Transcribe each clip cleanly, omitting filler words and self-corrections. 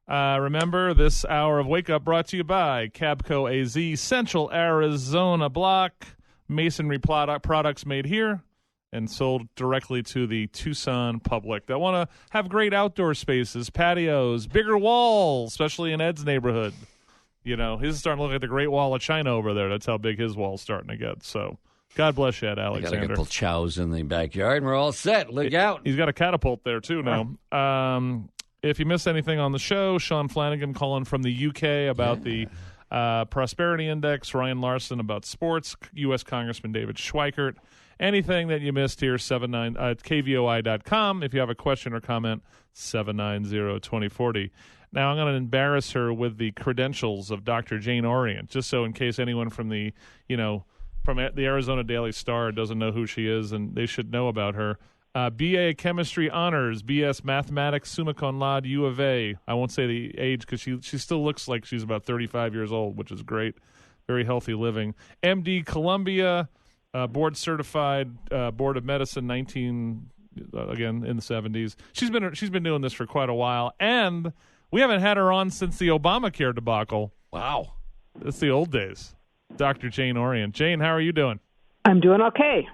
Remember, this hour of Wake Up brought to you by Cabco AZ, Central Arizona Block, masonry products made here and sold directly to the Tucson public that want to have great outdoor spaces, patios, bigger walls, especially in Ed's neighborhood. You know, his is starting to look like the Great Wall of China over there. That's how big his wall's starting to get. So, God bless you, Ed Alexander. Got a couple chows in the backyard, and we're all set. Look out. He's got a catapult there, too, now. If you missed anything on the show, Sean Flanagan calling from the UK about the Prosperity Index, Ryan Larson about sports, U.S. Congressman David Schweikert. Anything that you missed here, kvoi.com. If you have a question or comment, 790-2040. Now, I'm going to embarrass her with the credentials of Dr. Jane Orient, just so in case anyone from the Arizona Daily Star doesn't know who she is, and they should know about her. BA Chemistry Honors, BS Mathematics, summa cum laude, U of A. I won't say the age because she still looks like she's about 35 years old, which is great. Very healthy living. MD Columbia, board certified, Board of Medicine, again in the 70s. She's been doing this for quite a while, and we haven't had her on since the Obamacare debacle. Wow, it's the old days. Dr. Jane Orient. Jane, how are you doing? I'm doing okay.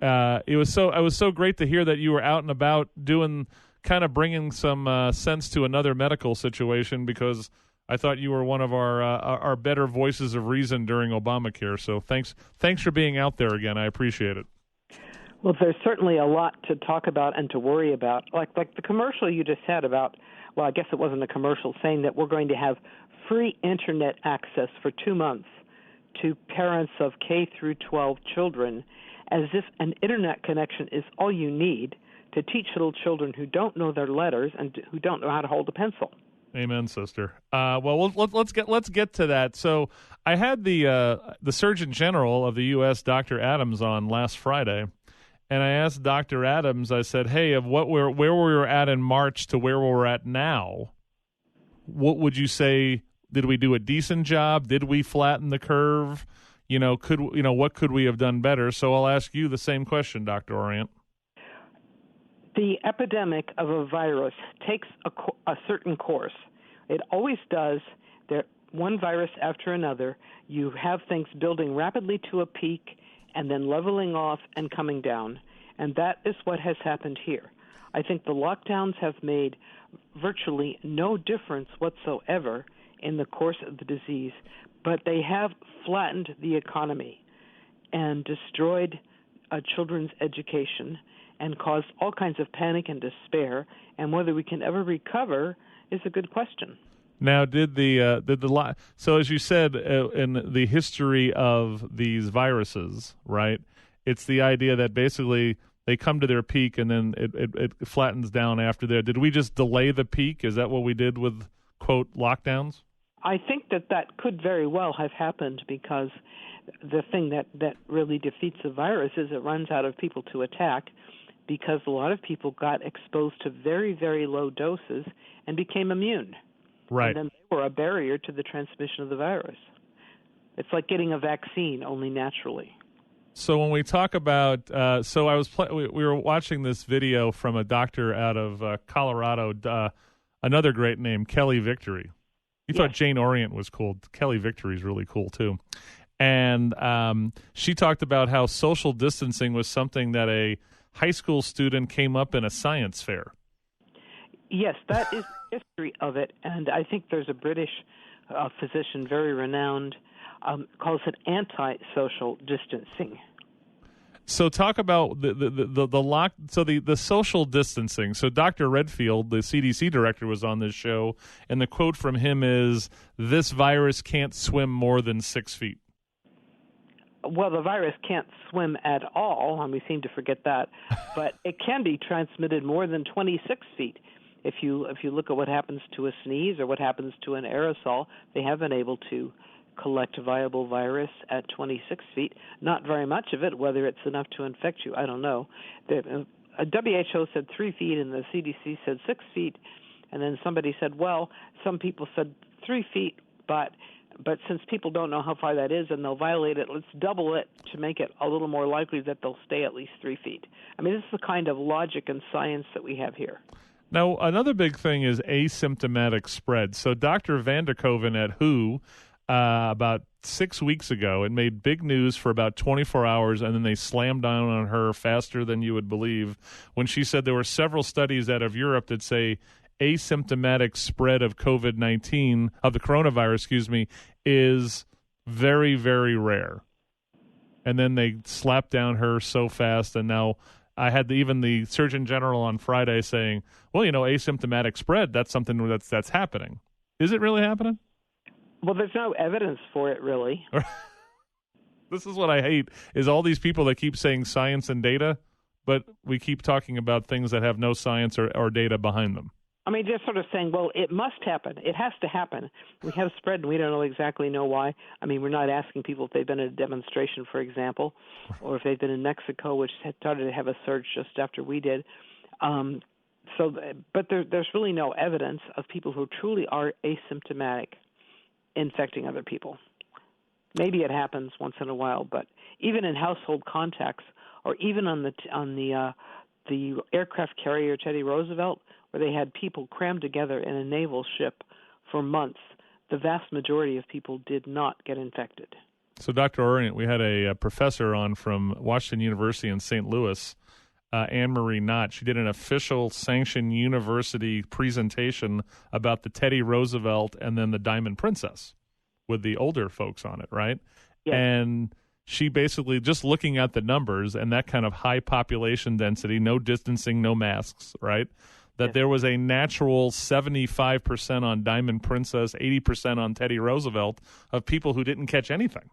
It was so great to hear that you were out and about doing, kind of bringing some sense to another medical situation, because I thought you were one of our better voices of reason during Obamacare. So thanks for being out there again. I appreciate it. Well, there's certainly a lot to talk about and to worry about. Like the commercial you just had about, well, I guess it wasn't a commercial, saying that we're going to have free internet access for 2 months to parents of K through 12 children, as if an internet connection is all you need to teach little children who don't know their letters and who don't know how to hold a pencil. Amen, sister. Well, let's get to that. So I had the Surgeon General of the U.S., Dr. Adams, on last Friday, and I asked Dr. Adams, I said, hey, of where we were at in March to where we're at now, what would you say? Did we do a decent job? Did we flatten the curve? What could we have done better? So I'll ask you the same question, Dr. Orient. The epidemic of a virus takes a certain course. It always does. There, one virus after another, you have things building rapidly to a peak and then leveling off and coming down. And that is what has happened here. I think the lockdowns have made virtually no difference whatsoever in the course of the disease, but they have flattened the economy and destroyed children's education and caused all kinds of panic and despair. And whether we can ever recover is a good question. Now, so as you said, in the history of these viruses, right? It's the idea that basically they come to their peak and then it flattens down after there. Did we just delay the peak? Is that what we did with, quote, lockdowns? I think that could very well have happened, because the thing that really defeats the virus is it runs out of people to attack, because a lot of people got exposed to very, very low doses and became immune. Right. And then they were a barrier to the transmission of the virus. It's like getting a vaccine, only naturally. So when we talk about, we were watching this video from a doctor out of Colorado, another great name, Kelly Victory. You thought Jane Orient was cool. Kelly Victory is really cool, too. And she talked about how social distancing was something that a high school student came up in a science fair. Yes, that is the history of it. And I think there's a British physician, very renowned, calls it anti-social distancing. So talk about the social distancing. So Dr. Redfield, the CDC director, was on this show, and the quote from him is, "This virus can't swim more than 6 feet." Well, the virus can't swim at all, and we seem to forget that, but it can be transmitted more than 26 feet. If you look at what happens to a sneeze or what happens to an aerosol, they have been able to collect viable virus at 26 feet. Not very much of it. Whether it's enough to infect you, I don't know. The WHO said 3 feet, and the CDC said 6 feet, and then somebody said, well, some people said 3 feet, but since people don't know how far that is and they'll violate it, let's double it to make it a little more likely that they'll stay at least 3 feet. I mean, this is the kind of logic and science that we have here. Now, another big thing is asymptomatic spread. So Dr. Vanderkoven at WHO, about 6 weeks ago, it made big news for about 24 hours, and then they slammed down on her faster than you would believe when she said there were several studies out of Europe that say asymptomatic spread of COVID-19, of the coronavirus, is very, very rare. And then they slapped down her so fast, and now I had even the Surgeon General on Friday saying, well, asymptomatic spread, that's something that's happening. Is it really happening? Well, there's no evidence for it, really. This is what I hate, is all these people that keep saying science and data, but we keep talking about things that have no science or data behind them. I mean, just sort of saying, well, it must happen. It has to happen. We have spread, and we don't exactly know why. I mean, we're not asking people if they've been at a demonstration, for example, or if they've been in Mexico, which had started to have a surge just after we did. But there's really no evidence of people who truly are asymptomatic infecting other people. Maybe it happens once in a while, but even in household contacts, or even on the aircraft carrier Teddy Roosevelt, where they had people crammed together in a naval ship for months, the vast majority of people did not get infected. So, Dr. Orient, we had a professor on from Washington University in St. Louis, Anne-Marie Knott. She did an official sanctioned university presentation about the Teddy Roosevelt and then the Diamond Princess with the older folks on it, right? Yes. And she basically, just looking at the numbers and that kind of high population density, no distancing, no masks, right? That there was a natural 75% on Diamond Princess, 80% on Teddy Roosevelt of people who didn't catch anything.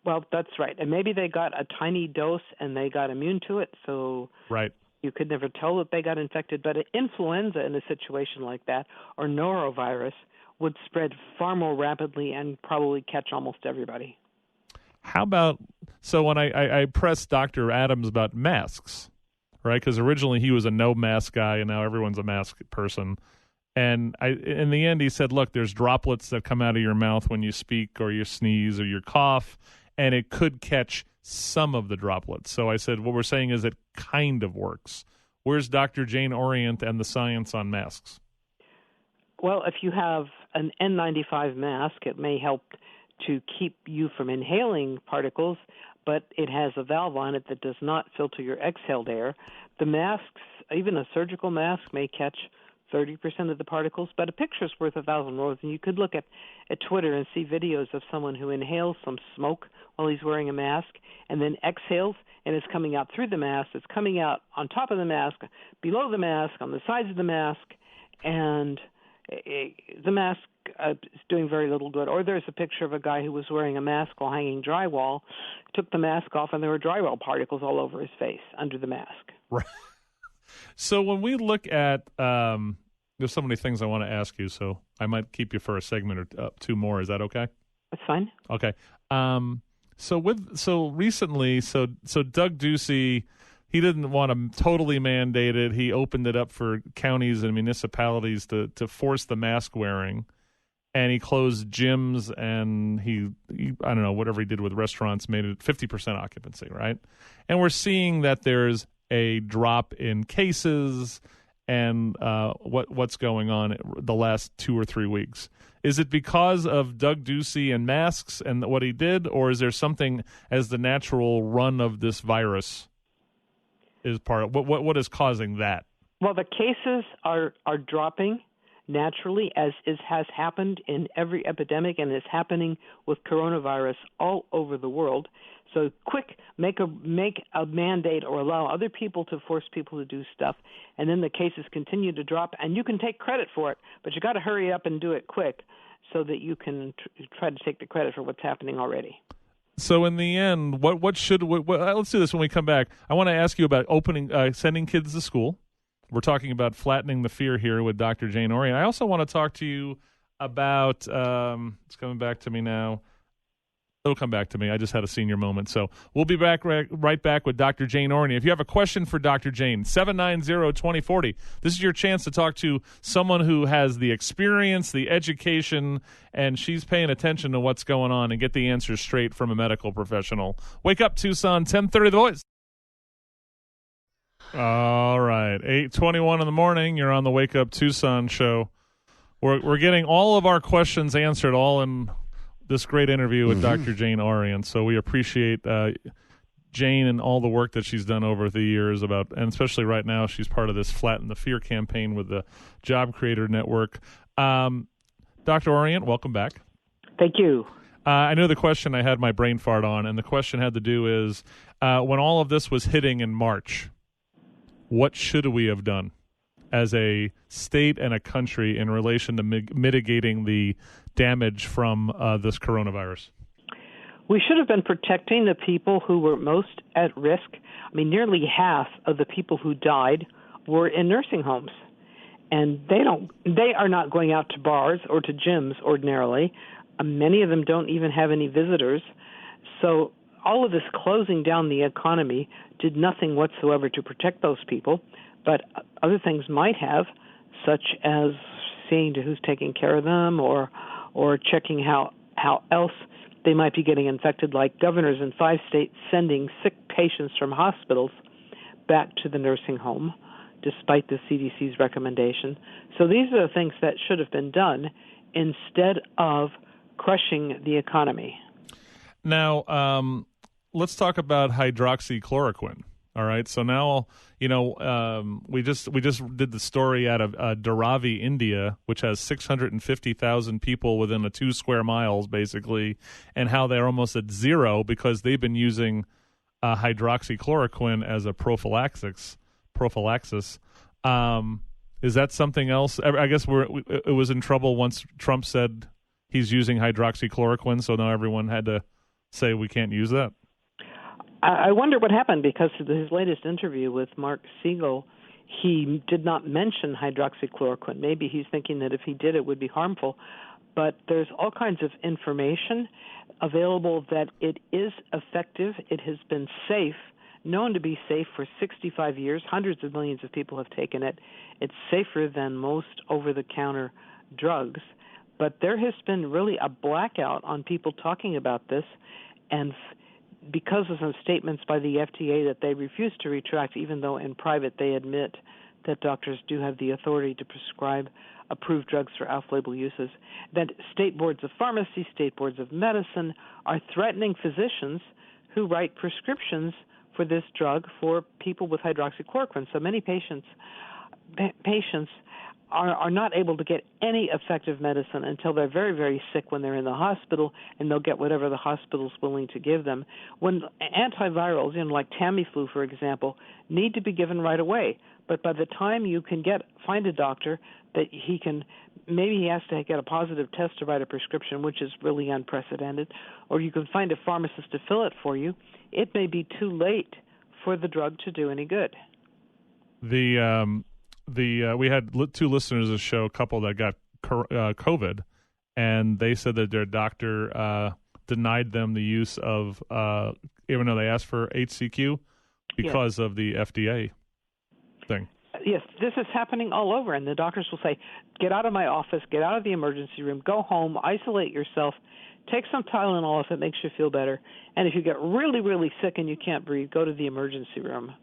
Well, that's right. And maybe they got a tiny dose and they got immune to it, so right. You could never tell that they got infected. But influenza in a situation like that, or norovirus, would spread far more rapidly and probably catch almost everybody. How about, so when I pressed Dr. Adams about masks, right? Because originally he was a no mask guy, and now everyone's a mask person. And in the end, he said, look, there's droplets that come out of your mouth when you speak or you sneeze or you cough, and it could catch some of the droplets. So I said, what we're saying is it kind of works. Where's Dr. Jane Orient and the science on masks? Well, if you have an N95 mask, it may help to keep you from inhaling particles, but it has a valve on it that does not filter your exhaled air. The masks, even a surgical mask, may catch 30% of the particles, but a picture's worth 1,000 words, and you could look at Twitter and see videos of someone who inhales some smoke while he's wearing a mask and then exhales, and it's coming out through the mask. It's coming out on top of the mask, below the mask, on the sides of the mask, and the mask is doing very little good. Or there's a picture of a guy who was wearing a mask while hanging drywall, took the mask off, and there were drywall particles all over his face under the mask. Right. So when we look at, there's so many things I want to ask you, so I might keep you for a segment or two more. Is that okay? That's fine. Okay. So recently, Doug Ducey, he didn't want to totally mandate it. He opened it up for counties and municipalities to force the mask wearing, and he closed gyms, and he I don't know, whatever he did with restaurants made it 50% occupancy, right? And we're seeing that there's a drop in cases and what's going on the last 2 or 3 weeks. Is it because of Doug Ducey and masks and what he did, or is there something as the natural run of this virus is part of what is causing that? Well, the cases are dropping naturally, as has happened in every epidemic and is happening with coronavirus all over the world. So make a mandate or allow other people to force people to do stuff, and then the cases continue to drop, and you can take credit for it, but you got to hurry up and do it quick so that you can try to take the credit for what's happening already. So in the end, let's do this when we come back. I want to ask you about sending kids to school. We're talking about flattening the fear here with Dr. Jane Orient. I also want to talk to you about, it's coming back to me now. It'll come back to me. I just had a senior moment. So we'll be back right back with Dr. Jane Orient. If you have a question for Dr. Jane, 790-2040. This is your chance to talk to someone who has the experience, the education, and she's paying attention to what's going on and get the answers straight from a medical professional. Wake up, Tucson, 1030 The Voice. All right, 8:21 in the morning. You're on the Wake Up Tucson show. We're getting all of our questions answered, all in this great interview with Dr. Jane Orient. So we appreciate Jane and all the work that she's done over the years and especially right now, she's part of this Flatten the Fear campaign with the Job Creator Network. Dr. Orient, welcome back. Thank you. I know the question I had my brain fart on, and the question had to do is when all of this was hitting in March, what should we have done as a state and a country in relation to mitigating the damage from this coronavirus? We should have been protecting the people who were most at risk. I mean, nearly half of the people who died were in nursing homes. And they are not going out to bars or to gyms ordinarily. Many of them don't even have any visitors. So all of this closing down the economy did nothing whatsoever to protect those people, but other things might have, such as seeing to who's taking care of them or checking how else they might be getting infected, like governors in 5 states sending sick patients from hospitals back to the nursing home, despite the CDC's recommendation. So these are the things that should have been done instead of crushing the economy. Now, let's talk about hydroxychloroquine. All right. So now, we just did the story out of Dharavi, India, which has 650,000 people within a 2 square miles, basically, and how they're almost at zero because they've been using hydroxychloroquine as a prophylaxis. Is that something else? I guess it was in trouble once Trump said he's using hydroxychloroquine, so now everyone had to say we can't use that. I wonder what happened, because of his latest interview with Mark Siegel, he did not mention hydroxychloroquine. Maybe he's thinking that if he did, it would be harmful. But there's all kinds of information available that it is effective. It has been safe, known to be safe for 65 years. Hundreds of millions of people have taken it. It's safer than most over-the-counter drugs. But there has been really a blackout on people talking about this, and because of some statements by the FDA that they refuse to retract, even though in private they admit that doctors do have the authority to prescribe approved drugs for off-label uses, that state boards of pharmacy, state boards of medicine are threatening physicians who write prescriptions for this drug for people with hydroxychloroquine. So many patients are not able to get any effective medicine until they're very, very sick when they're in the hospital, and they'll get whatever the hospital's willing to give them. When antivirals, like Tamiflu, for example, need to be given right away. But by the time you can find a doctor that maybe he has to get a positive test to write a prescription, which is really unprecedented, or you can find a pharmacist to fill it for you, it may be too late for the drug to do any good. We had 2 listeners of the show, a couple that got COVID, and they said that their doctor denied them the use of, even though they asked for HCQ, because of the FDA thing. Yes, this is happening all over, and the doctors will say, get out of my office, get out of the emergency room, go home, isolate yourself, take some Tylenol if it makes you feel better, and if you get really, really sick and you can't breathe, go to the emergency room.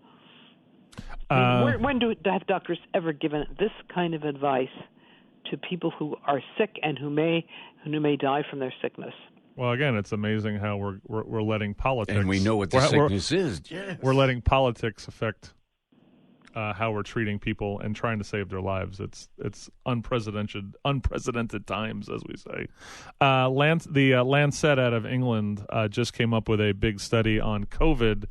When have doctors ever given this kind of advice to people who are sick and who may die from their sickness? Well, again, it's amazing how we're letting politics, and we know what the sickness is. Yes. We're letting politics affect how we're treating people and trying to save their lives. It's unprecedented times, as we say. The Lancet out of England just came up with a big study on COVID.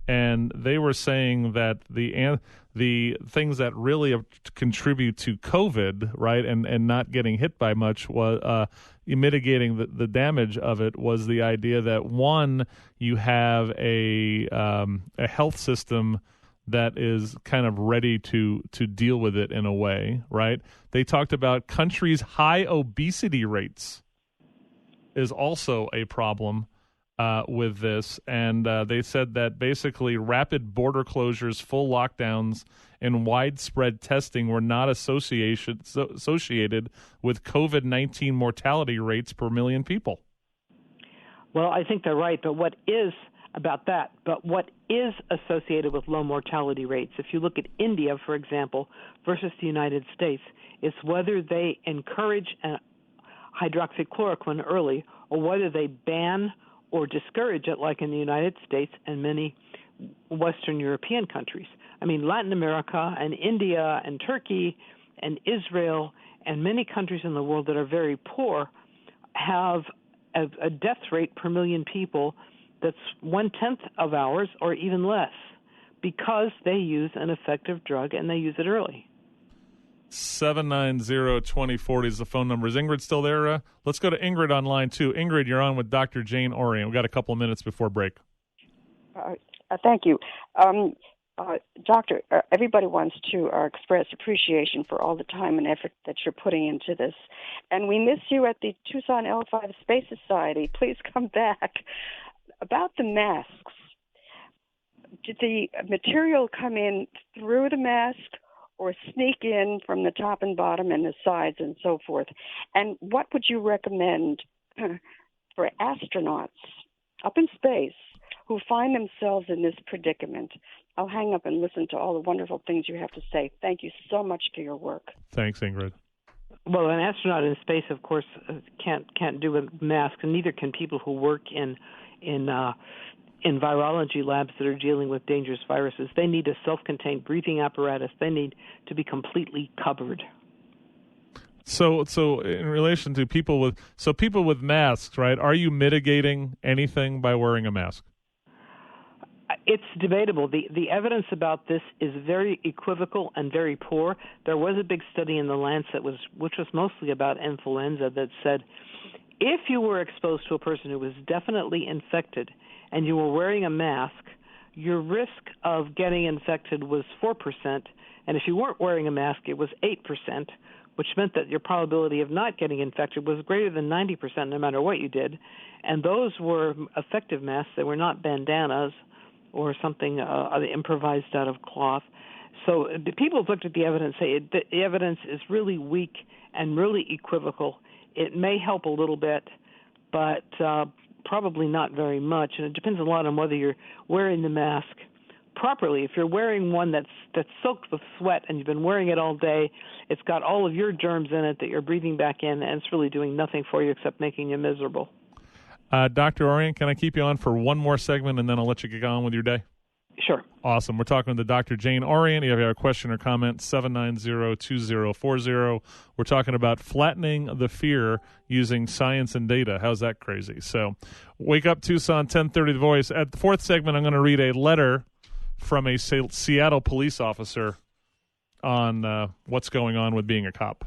And they were saying that the things that really contribute to COVID, right, and not getting hit by much was mitigating the damage of it was the idea that, one, you have a health system that is kind of ready to deal with it in a way, right? They talked about countries' high obesity rates is also a problem with this, and they said that basically rapid border closures, full lockdowns, and widespread testing were not associated with COVID-19 mortality rates per million people. Well, I think they're right, but what is about that. But what is associated with low mortality rates, if you look at India, for example, versus the United States, is whether they encourage hydroxychloroquine early or whether they ban or discourage it, like in the United States and many Western European countries. I mean, Latin America and India and Turkey and Israel and many countries in the world that are very poor have a death rate per million people that's 1/10 of ours or even less because they use an effective drug and they use it early. 790-2040 is the phone number. Is Ingrid still there? Let's go to Ingrid on line 2. Ingrid, you're on with Dr. Jane Orient. We've got a couple of minutes before break. Thank you. Doctor, everybody wants to express appreciation for all the time and effort that you're putting into this. And we miss you at the Tucson L5 Space Society. Please come back. About the masks, did the material come in through the mask or sneak in from the top and bottom and the sides and so forth? And what would you recommend for astronauts up in space who find themselves in this predicament? I'll hang up and listen to all the wonderful things you have to say. Thank you so much for your work. Thanks, Ingrid. Well, an astronaut in space, of course, can't do a mask, and neither can people who work in virology labs that are dealing with dangerous viruses. They need a self-contained breathing apparatus. They need to be completely covered. So in relation to people with masks, right? Are you mitigating anything by wearing a mask? It's debatable. The evidence about this is very equivocal and very poor. There was a big study in The Lancet, which was mostly about influenza, that said if you were exposed to a person who was definitely infected and you were wearing a mask, your risk of getting infected was 4%, and if you weren't wearing a mask, it was 8%, which meant that your probability of not getting infected was greater than 90% no matter what you did. And those were effective masks. They were not bandanas or something improvised out of cloth. So the people who've looked at the evidence say the evidence is really weak and really equivocal. It may help a little bit, but probably not very much. And it depends a lot on whether you're wearing the mask properly. If you're wearing one that's soaked with sweat and you've been wearing it all day, it's got all of your germs in it that you're breathing back in, and it's really doing nothing for you except making you miserable. Dr. Orient, can I keep you on for one more segment and then I'll let you get on with your day? Sure. Awesome. We're talking to Dr. Jane Orient. If you have a question or comment, 790-2040. We're talking about flattening the fear using science and data. How's that crazy? So Wake Up Tucson, 1030 The Voice. At the fourth segment, I'm going to read a letter from a Seattle police officer on what's going on with being a cop.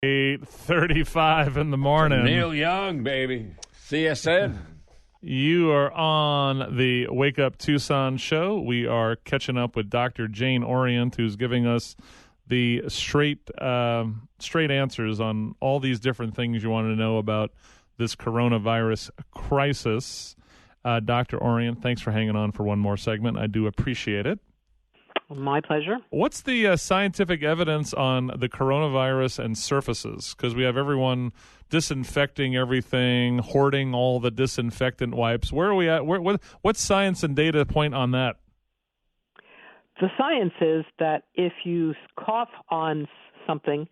8:35 in the morning. Neil Young, baby. CSN. You are on the Wake Up Tucson show. We are catching up with Dr. Jane Orient, who's giving us the straight answers on all these different things you want to know about this coronavirus crisis. Dr. Orient, thanks for hanging on for one more segment. I do appreciate it. My pleasure. What's the scientific evidence on the coronavirus and surfaces? Because we have everyone disinfecting everything, hoarding all the disinfectant wipes. Where are we at? What's science and data point on that? The science is that if you cough on something,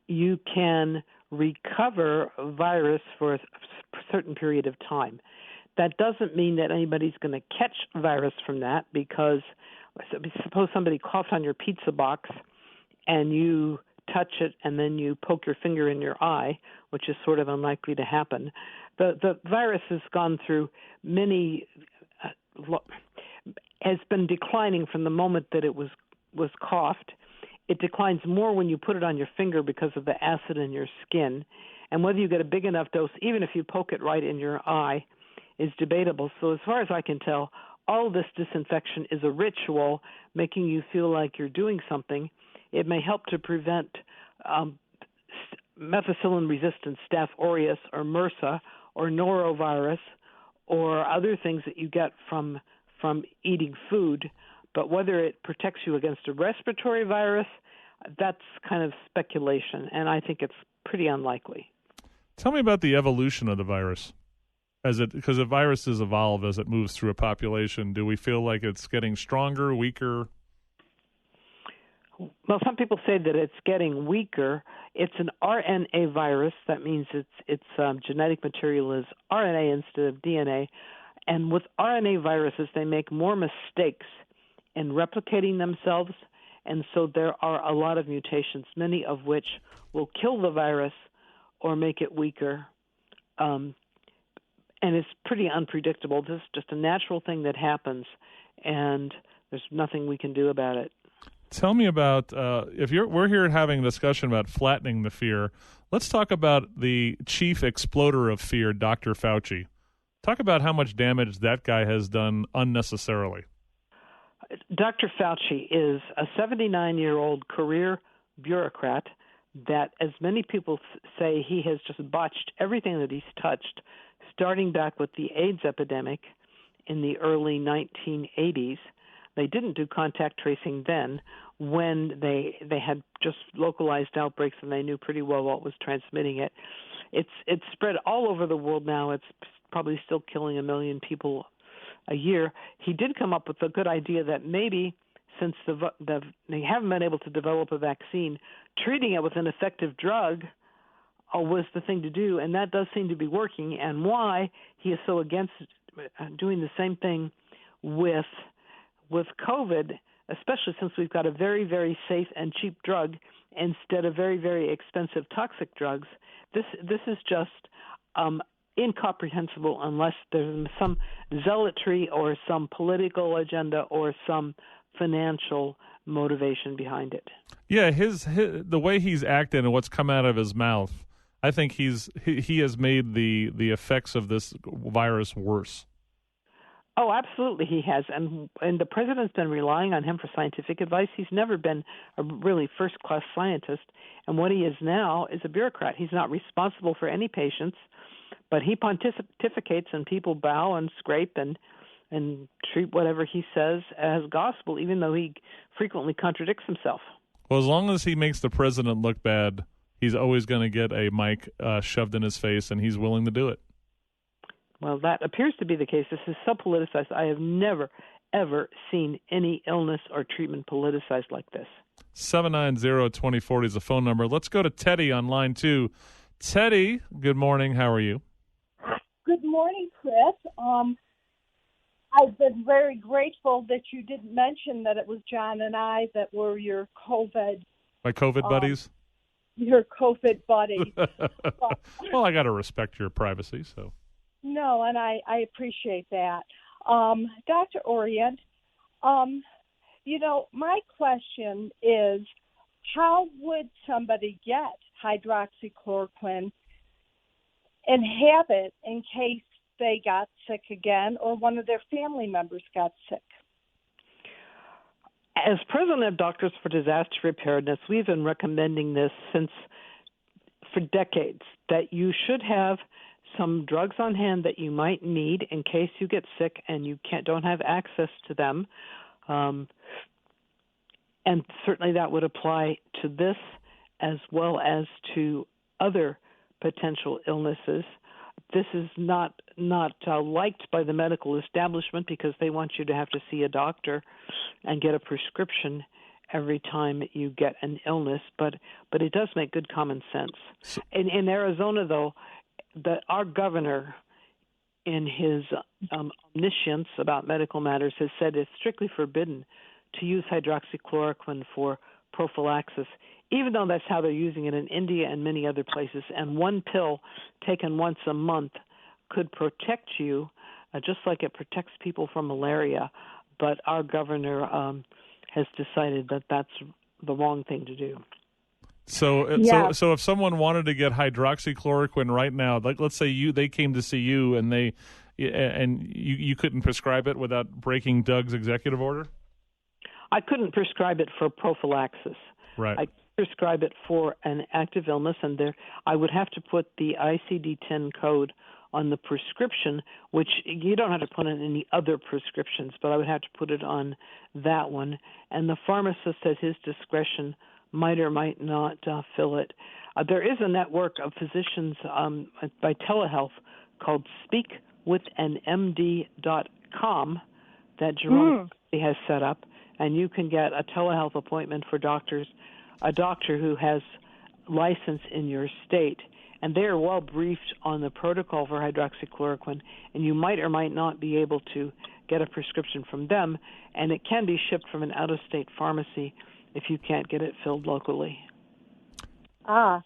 you can recover a virus for a certain period of time. That doesn't mean that anybody's going to catch virus from that, because suppose somebody coughed on your pizza box and you touch it and then you poke your finger in your eye, which is sort of unlikely to happen. The virus has gone through has been declining from the moment that it was coughed. It declines more when you put it on your finger because of the acid in your skin. And whether you get a big enough dose, even if you poke it right in your eye, is debatable. So as far as I can tell, all this disinfection is a ritual, making you feel like you're doing something. It may help to prevent methicillin-resistant Staph aureus or MRSA or norovirus or other things that you get from eating food. But whether it protects you against a respiratory virus, that's kind of speculation, and I think it's pretty unlikely. Tell me about the evolution of the virus. Because the viruses evolve as it moves through a population. Do we feel like it's getting stronger, weaker? Well, some people say that it's getting weaker. It's an RNA virus. That means its genetic material is RNA instead of DNA. And with RNA viruses, they make more mistakes in replicating themselves, and so there are a lot of mutations, many of which will kill the virus or make it weaker. And it's pretty unpredictable. This is just a natural thing that happens, and there's nothing we can do about it. Tell me about we're here having a discussion about flattening the fear. Let's talk about the chief exploder of fear, Dr. Fauci. Talk about how much damage that guy has done unnecessarily. Dr. Fauci is a 79-year-old career bureaucrat that, as many people say, he has just botched everything that he's touched, starting back with the AIDS epidemic in the early 1980s. They didn't do contact tracing then when they had just localized outbreaks and they knew pretty well what was transmitting it. It's spread all over the world now. It's probably still killing 1 million people a year. He did come up with a good idea that maybe since they haven't been able to develop a vaccine, treating it with an effective drug was the thing to do, and that does seem to be working. And why he is so against doing the same thing with COVID, especially since we've got a very, very safe and cheap drug instead of very, very expensive toxic drugs. This is just incomprehensible unless there's some zealotry or some political agenda or some financial motivation behind it. Yeah, the way he's acted and what's come out of his mouth, I think he has made the effects of this virus worse. Oh, absolutely he has. And the president's been relying on him for scientific advice. He's never been a really first-class scientist. And what he is now is a bureaucrat. He's not responsible for any patients, but he pontificates and people bow and scrape and treat whatever he says as gospel, even though he frequently contradicts himself. Well, as long as he makes the president look bad, he's always going to get a mic shoved in his face, and he's willing to do it. Well, that appears to be the case. This is so politicized. I have never, ever seen any illness or treatment politicized like this. 790-2040 is the phone number. Let's go to Teddy on line 2. Teddy, good morning. How are you? Good morning, Chris. I've been very grateful that you didn't mention that it was John and I that were your COVID. My COVID buddies? Your COVID buddies. Well, I got to respect your privacy, so. No, and I appreciate that. Dr. Orient, my question is, how would somebody get hydroxychloroquine and have it in case they got sick again or one of their family members got sick? As president of Doctors for Disaster Preparedness, we've been recommending this for decades, that you should have some drugs on hand that you might need in case you get sick and you don't have access to them. And certainly that would apply to this as well as to other potential illnesses. This is not liked by the medical establishment because they want you to have to see a doctor and get a prescription every time you get an illness, but it does make good common sense. In Arizona, though, our governor, in his omniscience about medical matters, has said it's strictly forbidden to use hydroxychloroquine for prophylaxis, even though that's how they're using it in India and many other places. And one pill taken once a month could protect you, just like it protects people from malaria. But our governor has decided that that's the wrong thing to do. So if someone wanted to get hydroxychloroquine right now, like let's say they came to see you and you couldn't prescribe it without breaking Doug's executive order? I couldn't prescribe it for prophylaxis. Right. I prescribe it for an active illness, and I would have to put the ICD-10 code on the prescription, which you don't have to put in any other prescriptions, but I would have to put it on that one. And the pharmacist, at his discretion, might or might not fill it. There is a network of physicians by telehealth called speakwithanmd.com that Jerome has set up, and you can get a telehealth appointment for a doctor who has license in your state, and they are well briefed on the protocol for hydroxychloroquine, and you might or might not be able to get a prescription from them, and it can be shipped from an out-of-state pharmacy if you can't get it filled locally.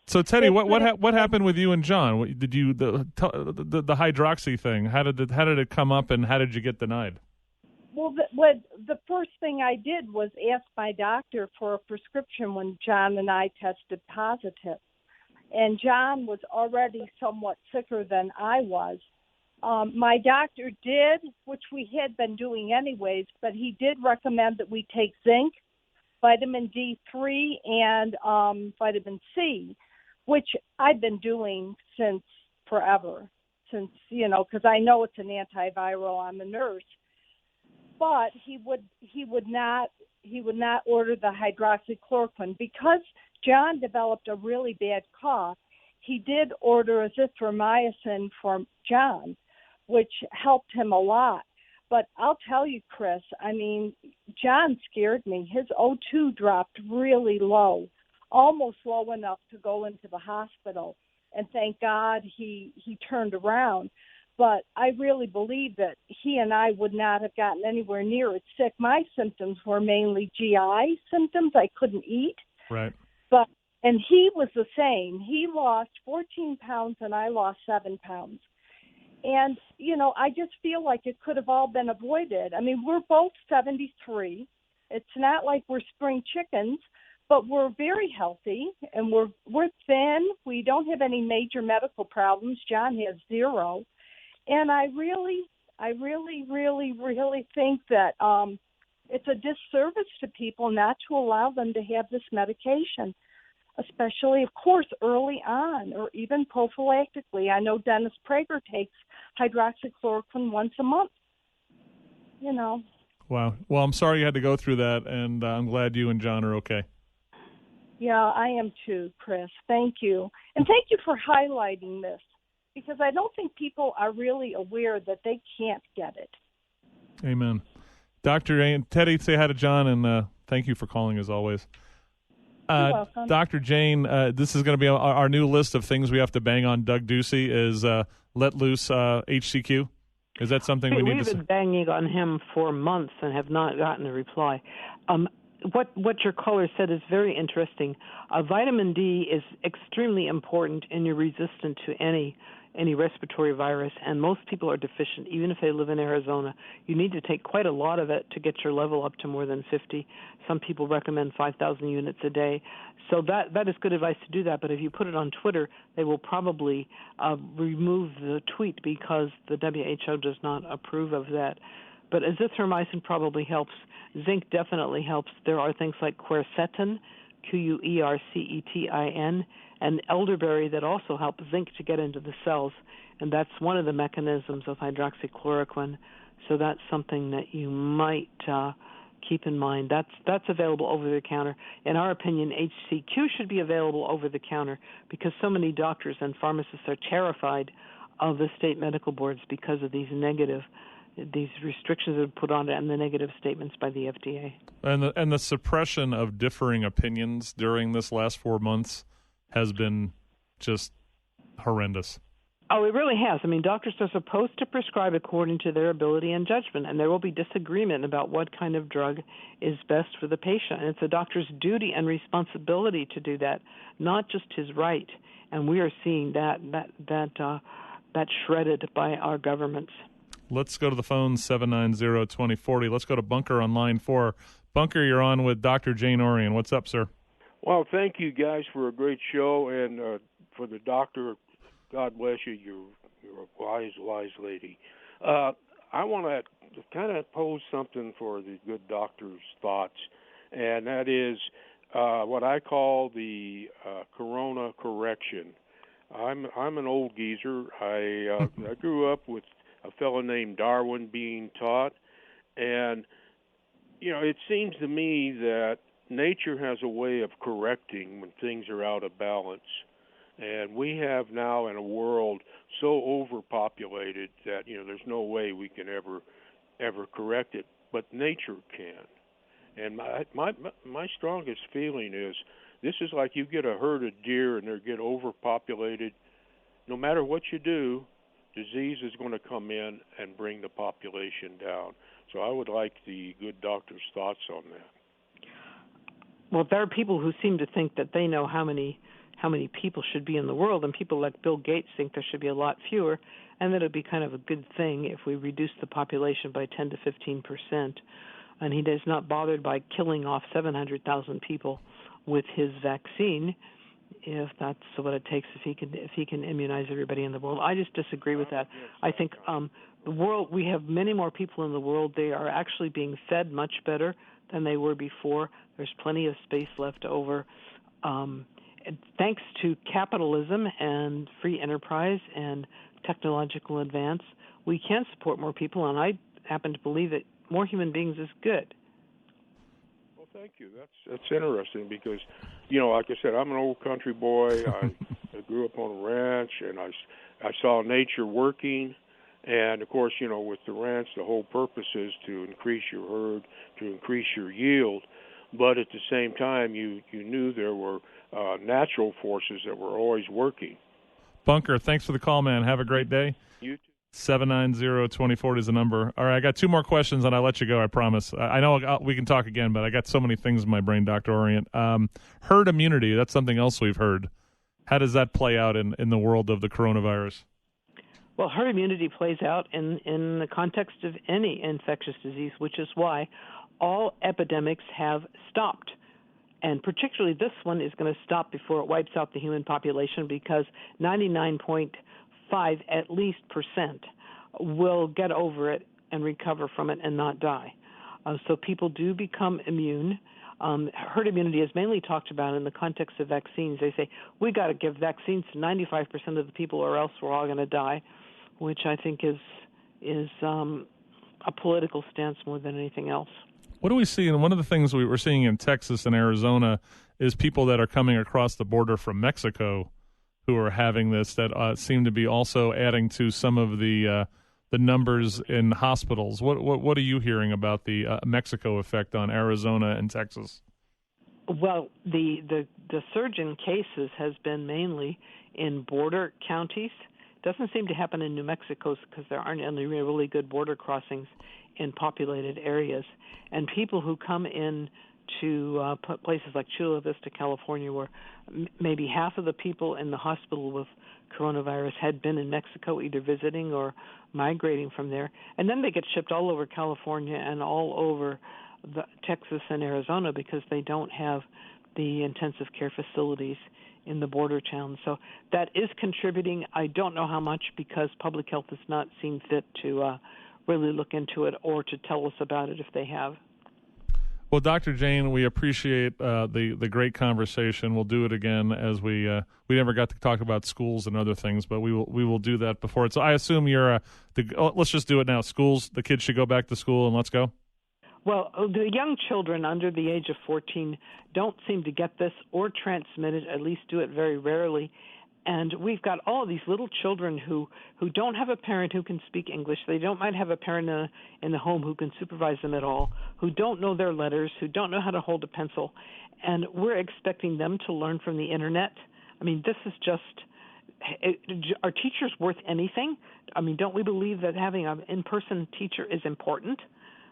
So Teddy, what happened with you and John? Did you the hydroxy thing? How did it come up, and how did you get denied? Well, the first thing I did was ask my doctor for a prescription when John and I tested positive. And John was already somewhat sicker than I was. My doctor did, which we had been doing anyways, but he did recommend that we take zinc, vitamin D3, and vitamin C, which I've been doing since forever, because I know it's an antiviral. I'm a nurse. But he would not order the hydroxychloroquine because John developed a really bad cough. He did order azithromycin for John, which helped him a lot. But I'll tell you, Chris, John scared me. His O2 dropped really low, almost low enough to go into the hospital. And thank God he turned around. But I really believe that he and I would not have gotten anywhere near it sick. My symptoms were mainly GI symptoms. I couldn't eat. Right. And he was the same. He lost 14 pounds and I lost 7 pounds. And, I just feel like it could have all been avoided. We're both 73. It's not like we're spring chickens, but we're very healthy and we're thin. We don't have any major medical problems. John has 0. And I really, really think that it's a disservice to people not to allow them to have this medication, especially, of course, early on or even prophylactically. I know Dennis Prager takes hydroxychloroquine once a month, Wow. Well, I'm sorry you had to go through that, and I'm glad you and John are okay. Yeah, I am too, Chris. Thank you. And thank you for highlighting this, because I don't think people are really aware that they can't get it. Amen. Dr. Teddy, say hi to John, and thank you for calling as always. You're welcome. Dr. Jane, this is going to be our new list of things we have to bang on Doug Ducey is let loose HCQ. Is that something we need to... We've been banging on him for months and have not gotten a reply. What your caller said is very interesting. Vitamin D is extremely important, and you're resistant to any respiratory virus, and most people are deficient, even if they live in Arizona. You need to take quite a lot of it to get your level up to more than 50. Some people recommend 5,000 units a day. So that is good advice to do that, but if you put it on Twitter, they will probably remove the tweet because the WHO does not approve of that. But azithromycin probably helps. Zinc definitely helps. There are things like quercetin, Quercetin, and elderberry that also help zinc to get into the cells, and that's one of the mechanisms of hydroxychloroquine. So that's something that you might keep in mind. That's available over the counter. In our opinion, HCQ should be available over the counter because so many doctors and pharmacists are terrified of the state medical boards because of these restrictions that are put on it and the negative statements by the FDA. And the suppression of differing opinions during this last 4 months has been just horrendous. Oh, it really has. Doctors are supposed to prescribe according to their ability and judgment, and there will be disagreement about what kind of drug is best for the patient. And it's a doctor's duty and responsibility to do that, not just his right. And we are seeing that shredded by our governments. Let's go to the phone, 790-2040. Let's go to Bunker on line 4. Bunker, you're on with Dr. Jane Orient. What's up, sir? Well, thank you guys for a great show, and for the doctor, God bless you. You're a wise lady. I want to kind of pose something for the good doctor's thoughts, and that is what I call the corona correction. I'm an old geezer. I grew up with a fellow named Darwin being taught, and it seems to me that nature has a way of correcting when things are out of balance. And we have now in a world so overpopulated that, there's no way we can ever correct it, but nature can. And my strongest feeling is this is like you get a herd of deer and they get overpopulated. No matter what you do, disease is going to come in and bring the population down. So I would like the good doctor's thoughts on that. Well, there are people who seem to think that they know how many people should be in the world, and people like Bill Gates think there should be a lot fewer, and that it would be kind of a good thing if we reduce the population by 10 to 15%. And he is not bothered by killing off 700,000 people with his vaccine, if that's what it takes, if he can immunize everybody in the world. I just disagree with that. I think the world, we have many more people in the world. They are actually being fed much better than they were before. There's plenty of space left over. Thanks to capitalism and free enterprise and technological advance, we can support more people, and I happen to believe that more human beings is good. Well, thank you. That's interesting because, like I said, I'm an old country boy. I grew up on a ranch, and I saw nature working. And, of course, with the ranch, the whole purpose is to increase your herd, to increase your yield. But at the same time, you knew there were natural forces that were always working. Bunker, thanks for the call, man. Have a great day. You too. 790-2040 is the number. All right, I got two more questions, and I'll let you go, I promise. I know we can talk again, but I got so many things in my brain, Dr. Orient. Herd immunity, that's something else we've heard. How does that play out in the world of the coronavirus? Well, herd immunity plays out in the context of any infectious disease, which is why all epidemics have stopped. And particularly this one is going to stop before it wipes out the human population because 99.5 at least percent will get over it and recover from it and not die. So people do become immune. Herd immunity is mainly talked about in the context of vaccines. They say, we got to give vaccines to 95% of the people or else we're all going to die, which I think is a political stance more than anything else. What do we see? And one of the things we were seeing in Texas and Arizona is people that are coming across the border from Mexico who are having this that seem to be also adding to some of the numbers in hospitals. What are you hearing about the Mexico effect on Arizona and Texas? Well, the surge in cases has been mainly in border counties. Doesn't seem to happen in New Mexico because there aren't any really good border crossings in populated areas. And people who come in to places like Chula Vista, California, where maybe half of the people in the hospital with coronavirus had been in Mexico either visiting or migrating from there. And then they get shipped all over California and all over Texas and Arizona because they don't have the intensive care facilities in the border towns. So that is contributing. I don't know how much because public health has not seen fit to really look into it or to tell us about it if they have. Well, Dr. Jane, we appreciate the great conversation. We'll do it again as we never got to talk about schools and other things, but we will do that before it's. I assume you're let's just do it now. Schools, the kids should go back to school and let's go. Well, the young children under the age of 14 don't seem to get this or transmit it, at least do it very rarely. And we've got all of these little children who don't have a parent who can speak English. They might have a parent in the home who can supervise them at all, who don't know their letters, who don't know how to hold a pencil. And we're expecting them to learn from the Internet. I mean, this is just – are teachers worth anything? I mean, don't we believe that having an in-person teacher is important?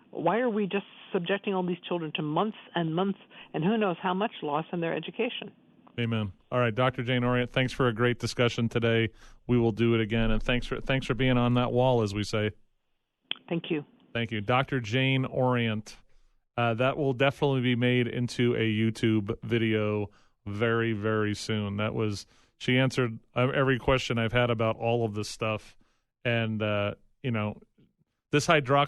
Why are we just subjecting all these children to months and months and who knows how much loss in their education? Amen. All right, Dr. Jane Orient, thanks for a great discussion today. We will do it again, and thanks for being on that wall, as we say. Thank you. Thank you. Dr. Jane Orient. That will definitely be made into a YouTube video very, very soon. She answered every question I've had about all of this stuff, and, this hydroxychloroquine